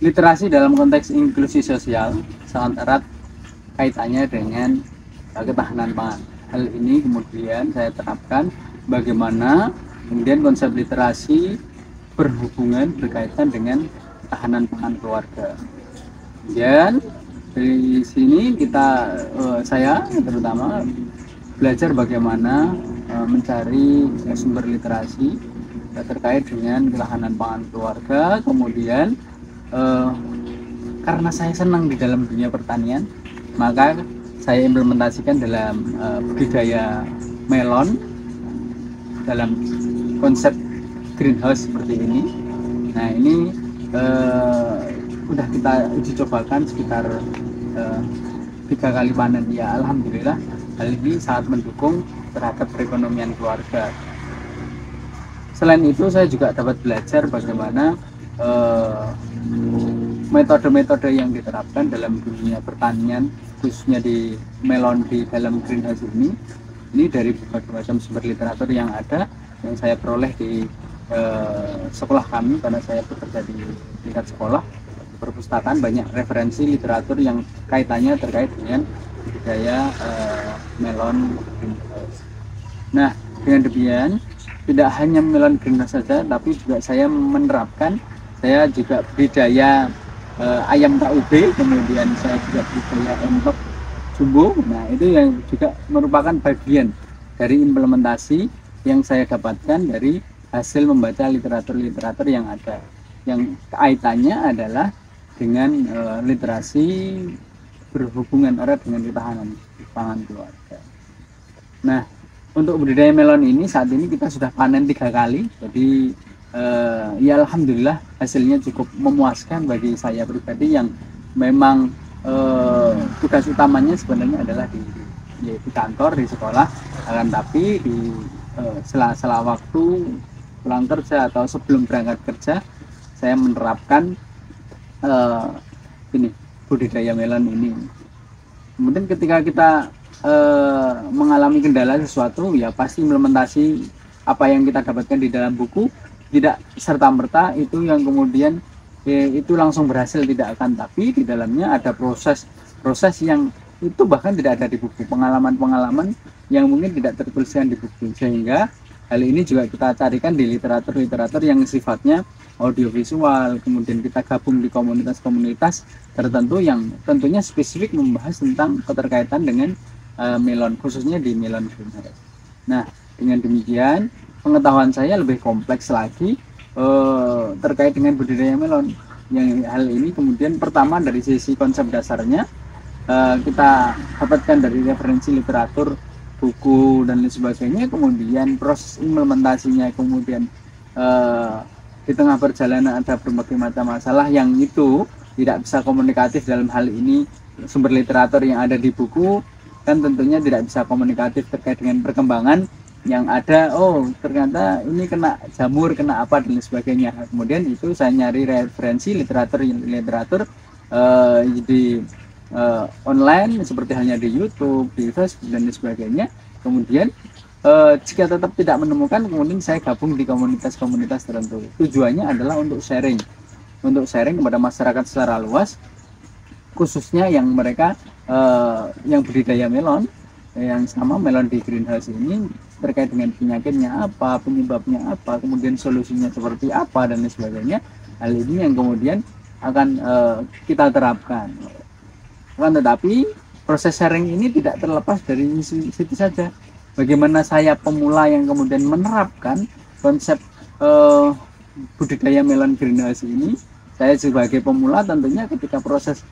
Literasi dalam konteks inklusi sosial sangat erat kaitannya dengan ketahanan pangan. Hal ini kemudian saya terapkan bagaimana kemudian konsep literasi berhubungan berkaitan dengan ketahanan pangan keluarga. Dan dari sini saya terutama belajar bagaimana mencari sumber literasi terkait dengan ketahanan pangan keluarga. Kemudian karena saya senang di dalam dunia pertanian, maka saya implementasikan dalam budidaya melon dalam konsep greenhouse seperti ini. Nah, ini udah kita uji cobakan sekitar 3 kali panen. Ya, alhamdulillah hal ini sangat mendukung terhadap perekonomian keluarga. Selain itu, saya juga dapat belajar bagaimana metode-metode yang diterapkan dalam dunia pertanian, khususnya di melon di dalam greenhouse ini dari berbagai macam sumber literatur yang ada, yang saya peroleh di sekolah kami, karena saya bekerja di tingkat sekolah perpustakaan. Banyak referensi literatur yang kaitannya terkait dengan budidaya melon greenhouse. Nah, dengan demikian tidak hanya melon greenhouse saja, tapi juga saya menerapkan, saya juga budidaya ayam KUB, kemudian saya juga budidaya entok jumbo. Nah, itu yang juga merupakan bagian dari implementasi yang saya dapatkan dari hasil membaca literatur-literatur yang ada, yang kaitannya adalah dengan literasi berhubungan erat dengan ketahanan pangan keluarga. Nah, untuk budidaya melon ini saat ini kita sudah panen 3 kali, jadi ya alhamdulillah hasilnya cukup memuaskan bagi saya pribadi, yang memang tugas utamanya sebenarnya adalah di kantor, di sekolah, akan tapi di sela-sela waktu pulang kerja atau sebelum berangkat kerja, saya menerapkan budidaya melon ini. Kemudian ketika kita mengalami kendala sesuatu, ya pasti implementasi apa yang kita dapatkan di dalam buku tidak serta-merta itu yang kemudian itu langsung berhasil, tidak akan, tapi di dalamnya ada proses yang itu bahkan tidak ada di buku, pengalaman-pengalaman yang mungkin tidak tertuliskan di buku, sehingga hal ini juga kita carikan di literatur yang sifatnya audiovisual. Kemudian kita gabung di komunitas-komunitas tertentu yang tentunya spesifik membahas tentang keterkaitan dengan melon, khususnya di melon greenhouse. Nah, dengan demikian pengetahuan saya lebih kompleks lagi terkait dengan budidaya melon. Yang hal ini kemudian pertama dari sisi konsep dasarnya kita dapatkan dari referensi literatur, buku dan lain sebagainya. Kemudian proses implementasinya, kemudian di tengah perjalanan ada berbagai macam masalah yang itu tidak bisa komunikatif. Dalam hal ini sumber literatur yang ada di buku kan tentunya tidak bisa komunikatif terkait dengan perkembangan yang ada. Oh, ternyata ini kena jamur, kena apa dan lain sebagainya. Kemudian itu saya nyari referensi literatur di online, seperti hanya di YouTube, di Facebook dan lain sebagainya. Kemudian jika tetap tidak menemukan, kemudian saya gabung di komunitas-komunitas tertentu. Tujuannya adalah untuk sharing kepada masyarakat secara luas, khususnya yang mereka yang budidaya melon yang sama melon di greenhouse ini, terkait dengan penyakitnya apa, penyebabnya apa, kemudian solusinya seperti apa dan lain sebagainya. Hal ini yang kemudian akan kita terapkan. Tetapi proses sharing ini tidak terlepas dari situ saja. Bagaimana saya pemula yang kemudian menerapkan konsep budidaya melon greenhouse ini. Saya sebagai pemula tentunya ketika proses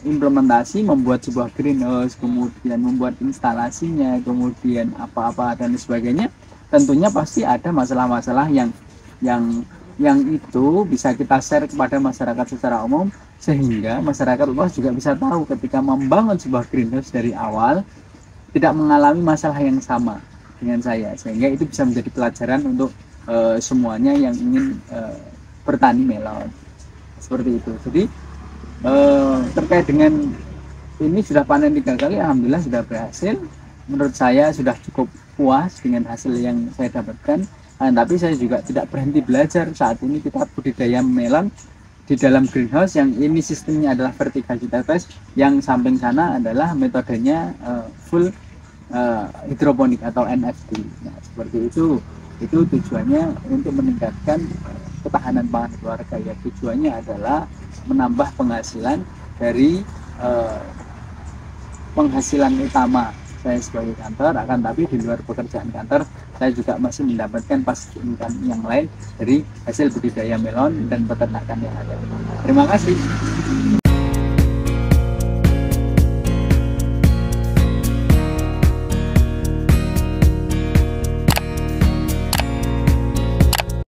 implementasi membuat sebuah greenhouse, kemudian membuat instalasinya, kemudian apa-apa dan sebagainya, tentunya pasti ada masalah-masalah yang itu bisa kita share kepada masyarakat secara umum, sehingga masyarakat luas juga bisa tahu ketika membangun sebuah greenhouse dari awal tidak mengalami masalah yang sama dengan saya, sehingga itu bisa menjadi pelajaran untuk semuanya yang ingin bertani melon seperti itu. Jadi terkait dengan ini sudah panen 3 kali, alhamdulillah sudah berhasil. Menurut saya sudah cukup puas dengan hasil yang saya dapatkan. Tapi saya juga tidak berhenti belajar. Saat ini kita budidaya melon di dalam greenhouse yang ini sistemnya adalah vertical terrace, yang samping sana adalah metodenya full hidroponik atau NFT. Nah, seperti itu tujuannya untuk meningkatkan ketahanan pangan keluarga, ya tujuannya adalah menambah penghasilan dari penghasilan utama saya sebagai kantor, akan tapi di luar pekerjaan kantor saya juga masih mendapatkan passive income yang lain dari hasil budidaya melon dan peternakan yang ada. Terima kasih.